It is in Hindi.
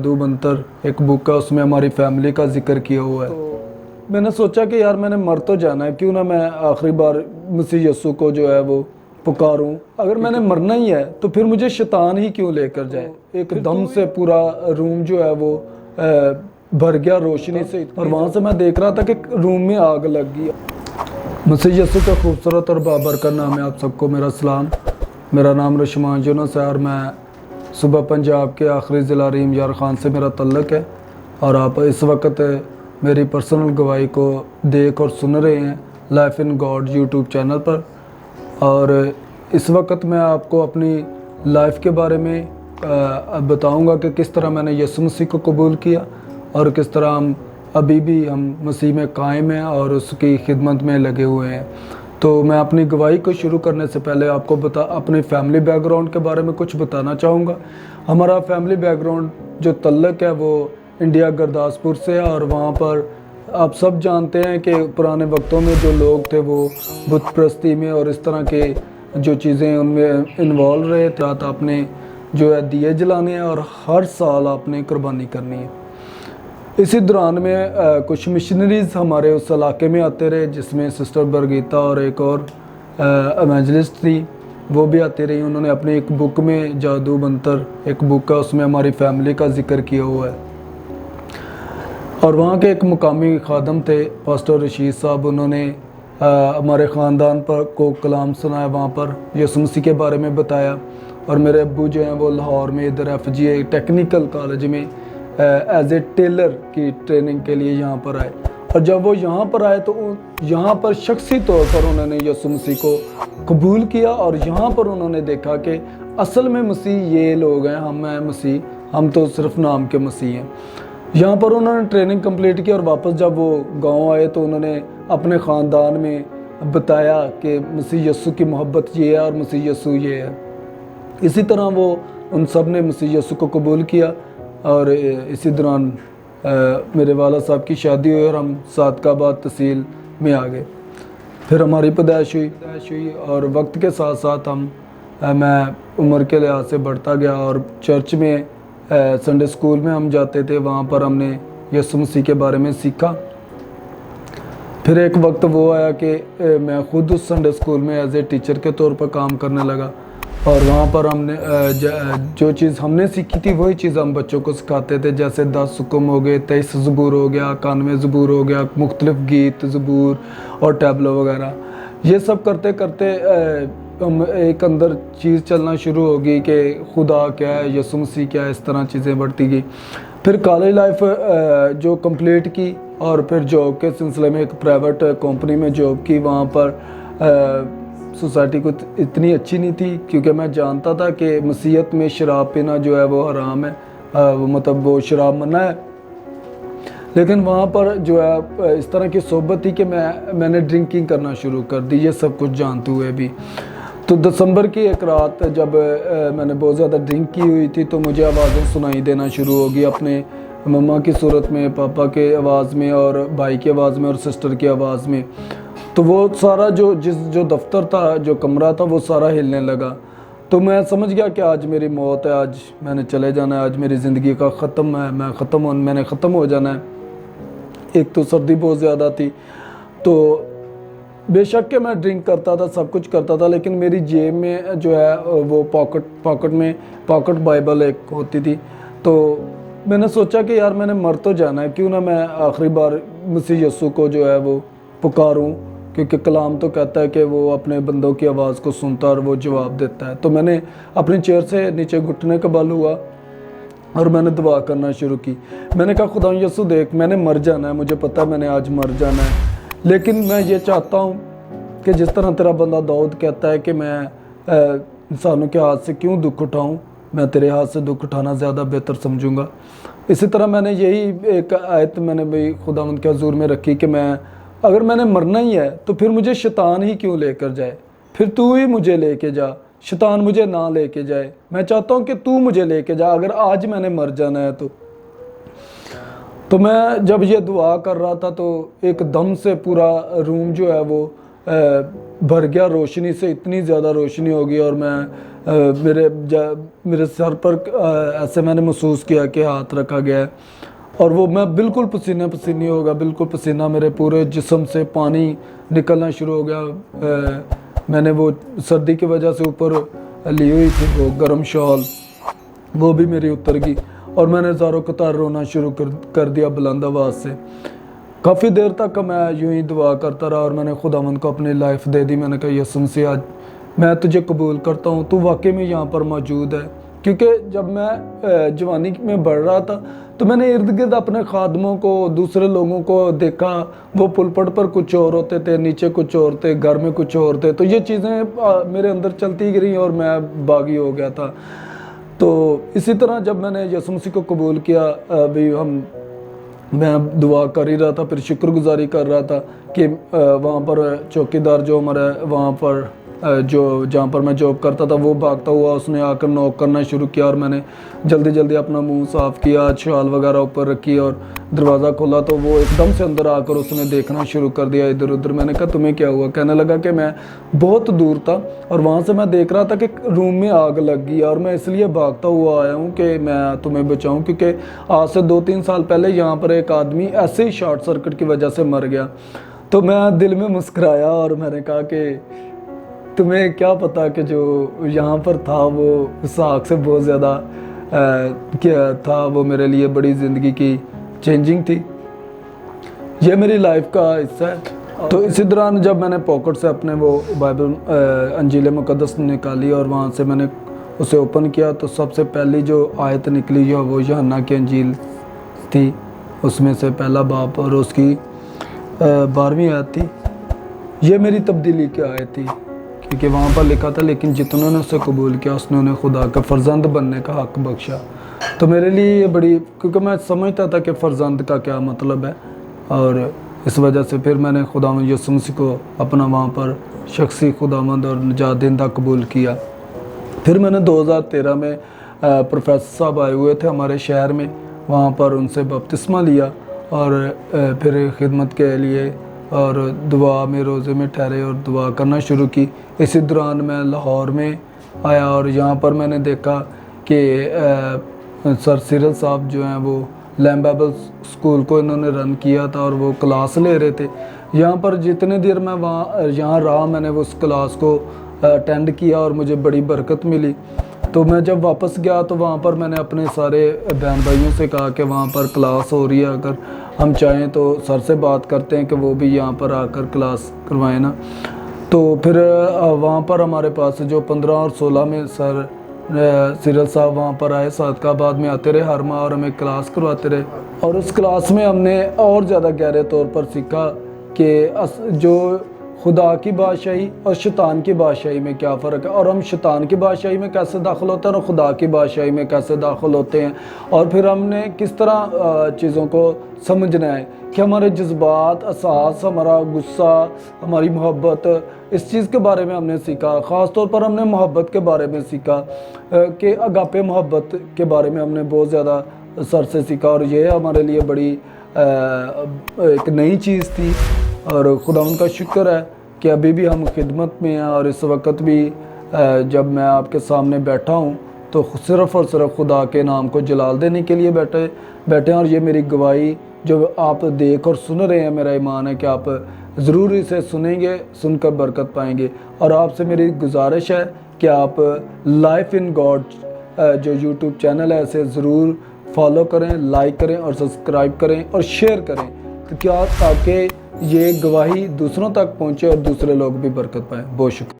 जादू मंतर एक बुक है, उसमें हमारी फैमिली का जिक्र किया हुआ है। तो मैंने सोचा कि यार मैंने मर तो जाना है, क्यों ना मैं आखिरी बार मसीह यस्सु को जो है वो पुकारूं। अगर मैंने मरना ही है तो फिर मुझे शैतान ही क्यों लेकर जाए। एकदम से पूरा रूम जो है वो भर गया रोशनी से, और वहाँ से मैं देख रहा था कि रूम में आग लग गई। मसीह यस्सु का खूबसूरत और बाबरकत नाम है। आप सबको मेरा सलाम। मेरा नाम रशमान यूनुस है और मैं सुबह पंजाब के आखिरी ज़िला रहीम यार ख़ान से मेरा तल्लक है, और आप इस वक्त मेरी पर्सनल गवाही को देख और सुन रहे हैं life in God YouTube channel पर। और इस वक्त मैं आपको अपनी लाइफ के बारे में बताऊंगा कि किस तरह मैंने यीशु मसीह को कबूल किया और किस तरह हम अभी भी हम मसीह में कायम हैं और उसकी खिदमत में लगे हुए हैं। तो मैं अपनी गवाही को शुरू करने से पहले आपको अपने फैमिली बैकग्राउंड के बारे में कुछ बताना चाहूँगा। हमारा फैमिली बैकग्राउंड जो तल्लक है वो इंडिया गुरदासपुर से है, और वहाँ पर आप सब जानते हैं कि पुराने वक्तों में जो लोग थे वो बुत प्रस्ती में और इस तरह के जो चीज़ें उनमें इन्वॉल्व रहे थे। आपने जो है दिए जलाने हैं और हर साल आपने कुर्बानी करनी है। इसी दौरान में कुछ मिशनरीज़ हमारे उस इलाके में आते रहे, जिसमें सिस्टर बरगीता और एक और एवेंजलिस्ट थी, वो भी आती रही। उन्होंने अपनी एक बुक में जादू मंतर एक बुक है, उसमें हमारी फैमिली का जिक्र किया हुआ है। और वहाँ के एक मुकामी खादम थे पास्टर रशीद साहब, उन्होंने हमारे ख़ानदान पर को कलाम सुनाया, वहाँ पर यीशु मसीह के बारे में बताया। और मेरे अब्बू जो हैं वो लाहौर में इधर FGA टेक्निकल कॉलेज में एज ए टेलर की ट्रेनिंग के लिए यहाँ पर आए। और जब वो यहाँ पर आए तो यहाँ पर शख्सी तौर पर उन्होंने यीशु मसीह को कबूल किया, और यहाँ पर उन्होंने देखा कि असल में मसीह ये लोग हैं, हम हैं मसीह, हम तो सिर्फ नाम के मसीह हैं। यहाँ पर उन्होंने ट्रेनिंग कंप्लीट की और वापस जब वो गांव आए तो उन्होंने अपने ख़ानदान में बताया कि मसीह यीशु की मोहब्बत ये है और मसीह यीशु ये है। इसी तरह वो उन सब ने मसीह यीशु को कबूल किया। और इसी दौरान मेरे वाला साहब की शादी हुई और हम सादकाबाद तहसील में आ गए। फिर हमारी पैदाइश हुई और वक्त के साथ साथ मैं उम्र के लिहाज से बढ़ता गया, और चर्च में संडे स्कूल में हम जाते थे, वहाँ पर हमने यीशु मसीह के बारे में सीखा। फिर एक वक्त वो आया कि मैं ख़ुद उस संडे स्कूल में एज ए टीचर के तौर पर काम करने लगा, और वहाँ पर हमने जो चीज़ हमने सीखी थी वही चीज़ हम बच्चों को सिखाते थे। जैसे 10 हुक्म हो गए, 23 ज़बूर हो गया, 91 ज़बूर हो गया, मुख्तलिफ गीत ज़बूर और टैबलो वगैरह। ये सब करते करते हम एक अंदर चीज़ चलना शुरू होगी कि खुदा क्या है, यीशु मसीह क्या है, इस तरह चीज़ें बढ़ती गई। फिर कॉलेज लाइफ जो कंप्लीट की, और फिर जॉब के सिलसिले में एक प्राइवेट कंपनी में जॉब की। वहाँ पर सोसाइटी को इतनी अच्छी नहीं थी, क्योंकि मैं जानता था कि मसीहत में शराब पीना जो है वो हराम है, मतलब वो शराब मना है। लेकिन वहाँ पर जो है इस तरह की सोबत थी कि मैंने ड्रिंकिंग करना शुरू कर दी, ये सब कुछ जानते हुए भी। तो दिसंबर की एक रात जब मैंने बहुत ज़्यादा ड्रिंक की हुई थी तो मुझे आवाज़ें सुनाई देना शुरू हो गई, अपने मम्मा की सूरत में, पापा के आवाज़ में, और भाई की आवाज़ में, और सिस्टर की आवाज़ में। तो वो सारा जो दफ्तर था, जो कमरा था, वो सारा हिलने लगा। तो मैं समझ गया कि आज मेरी मौत है, आज मैंने चले जाना है, आज मेरी ज़िंदगी का ख़त्म है, मैंने ख़त्म हो जाना है। एक तो सर्दी बहुत ज़्यादा थी, तो बेशक कि मैं ड्रिंक करता था, सब कुछ करता था, लेकिन मेरी जेब में जो है वो पॉकेट बाइबल एक होती थी। तो मैंने सोचा कि यार मैंने मर तो जाना है, क्यों ना मैं आखिरी बार मसीह यीशु को जो है वो पुकारूं, क्योंकि कलाम तो कहता है कि वो अपने बंदों की आवाज़ को सुनता और वो जवाब देता है। तो मैंने अपनी चेयर से नीचे घुटने का बल हुआ और मैंने दुआ करना शुरू की। मैंने कहा, खुदा यीशु देख, मैंने मर जाना है, मुझे पता है मैंने आज मर जाना है, लेकिन मैं ये चाहता हूँ कि जिस तरह तेरा बंदा दाऊद कहता है कि मैं इंसानों के हाथ से क्यों दुख उठाऊँ, मैं तेरे हाथ से दुख उठाना ज़्यादा बेहतर समझूंगा। इसी तरह मैंने यही एक आयत मैंने भी खुदावंद के हुजूर में रखी कि अगर मैंने मरना ही है तो फिर मुझे शैतान ही क्यों लेकर जाए, फिर तू ही मुझे लेके जा, शैतान मुझे ना लेके जाए। मैं चाहता हूँ कि तू मुझे लेके जा, अगर आज मैंने मर जाना है तो मैं जब ये दुआ कर रहा था तो एकदम से पूरा रूम जो है वो भर गया रोशनी से, इतनी ज़्यादा रोशनी हो गई। और मैं मेरे सर पर ऐसे मैंने महसूस किया कि हाथ रखा गया है, और वो मैं बिल्कुल पसीने पसीनी हो गया, बिल्कुल पसीना मेरे पूरे जिस्म से पानी निकलना शुरू हो गया। मैंने वो सर्दी की वजह से ऊपर ली हुई थी वो गर्म शॉल, वो भी मेरी उतर गई, और मैंने ज़ारो कतार रोना शुरू कर दिया बुलंद आवाज़ से। काफ़ी देर तक मैं यूं ही दुआ करता रहा, और मैंने खुदावंद को अपनी लाइफ दे दी। मैंने कहा यसु मसीह, आज मैं तुझे कबूल करता हूँ, तू वाकई में यहाँ पर मौजूद है। क्योंकि जब मैं जवानी में बढ़ रहा था तो मैंने इर्द गिर्द अपने खादमों को, दूसरे लोगों को देखा, वो पुलपट पर कुछ और होते थे, नीचे कुछ और थे, घर में कुछ और थे। तो ये चीज़ें मेरे अंदर चलती गई और मैं बागी हो गया था। तो इसी तरह जब मैंने यसु मसीह को कबूल किया, अभी मैं दुआ कर ही रहा था, फिर शुक्रगुजारी कर रहा था कि वहाँ पर चौकीदार जो हमारा वहाँ पर जहाँ पर मैं जॉब करता था वो भागता हुआ उसने आकर नॉक करना शुरू किया, और मैंने जल्दी जल्दी अपना मुंह साफ़ किया, शाल वगैरह ऊपर रखी और दरवाज़ा खोला। तो वो एकदम से अंदर आकर उसने देखना शुरू कर दिया इधर उधर। मैंने कहा तुम्हें क्या हुआ? कहने लगा कि मैं बहुत दूर था और वहाँ से मैं देख रहा था कि रूम में आग लग गई, और मैं इसलिए भागता हुआ आया हूँ कि मैं तुम्हें बचाऊँ, क्योंकि आज से 2-3 साल पहले यहाँ पर एक आदमी ऐसे ही शॉर्ट सर्किट की वजह से मर गया। तो मैं दिल में मुस्कुराया और मैंने कहा कि तुम्हें क्या पता कि जो यहाँ पर था वो उस आग से बहुत ज़्यादा क्या था, वो मेरे लिए बड़ी ज़िंदगी की चेंजिंग थी। ये मेरी लाइफ का हिस्सा है। तो इसी दौरान जब मैंने पॉकेट से अपने वो बाइबल अंजील मुक़द्दस निकाली और वहाँ से मैंने उसे ओपन किया, तो सबसे पहली जो आयत निकली जो वो यूहन्ना की अंजील थी, उसमें से पहला बाब और उसकी 12वीं आयत थी। ये मेरी तब्दीली की आयत थी, क्योंकि वहाँ पर लिखा था लेकिन जितनों ने उसे कबूल किया उसने उन्हें खुदा का फ़र्जंद बनने का हक़ बख्शा। तो मेरे लिए ये बड़ी, क्योंकि मैं समझता था कि फ़र्जंद का क्या मतलब है, और इस वजह से फिर मैंने खुदावंद यसु मसीह को अपना वहाँ पर शख्सी खुदावंद और निजात दहिंदा कबूल किया। फिर मैंने 2013 में प्रोफेसर साहब आए हुए थे हमारे शहर में, वहाँ पर उनसे बपतिस्मा लिया और फिर खिदमत के लिए और दुआ में रोज़े में ठहरे और दुआ करना शुरू की। इसी दौरान मैं लाहौर में आया और यहाँ पर मैंने देखा कि सर सिरल साहब जो हैं वो लैम्ब बाइबल स्कूल को इन्होंने रन किया था और वो क्लास ले रहे थे। यहाँ पर जितने देर मैं यहाँ रहा मैंने उस क्लास को अटेंड किया और मुझे बड़ी बरकत मिली। तो मैं जब वापस गया तो वहाँ पर मैंने अपने सारे बहन भाइयों से कहा कि वहाँ पर क्लास हो रही है, अगर हम चाहें तो सर से बात करते हैं कि वो भी यहाँ पर आकर क्लास करवाएं ना। तो फिर वहाँ पर हमारे पास जो 15 और 16 में सर सिरल साहब वहाँ पर आए, सादकाबाद में आते रहे हर माह और हमें क्लास करवाते रहे। और उस क्लास में हमने और ज़्यादा गहरे तौर पर सीखा कि जो खुदा की बादशाही और शैतान की बादशाही में क्या फ़र्क है, और हम शैतान की बादशाही में कैसे दाखिल होते हैं और खुदा की बादशाही में कैसे दाखिल होते हैं। और फिर हमने किस तरह चीज़ों को समझना है कि हमारे जज्बात, एहसास, हमारा गुस्सा, हमारी मोहब्बत, इस चीज़ के बारे में हमने सीखा। ख़ास तौर पर हमने मोहब्बत के बारे में सीखा कि अगापे मोहब्बत के बारे में हमने बहुत ज़्यादा सर से सीखा, और ये हमारे लिए बड़ी एक नई चीज़ थी। और खुदावंद का शुक्र है कि अभी भी हम खिदमत में हैं, और इस वक्त भी जब मैं आपके सामने बैठा हूँ तो सिर्फ़ और सिर्फ खुदा के नाम को जलाल देने के लिए बैठे हैं। और ये मेरी गवाही जो आप देख और सुन रहे हैं, मेरा ईमान है कि आप ज़रूर इसे सुनेंगे, सुनकर बरकत पाएंगे। और आपसे मेरी गुजारिश है कि आप लाइफ इन गॉड जो यूट्यूब चैनल है इसे ज़रूर फॉलो करें, लाइक करें और सब्सक्राइब करें और शेयर करें, तो क्या ताकि ये गवाही दूसरों तक पहुँचे और दूसरे लोग भी बरकत पाएँ। बहुत शुक्रिया।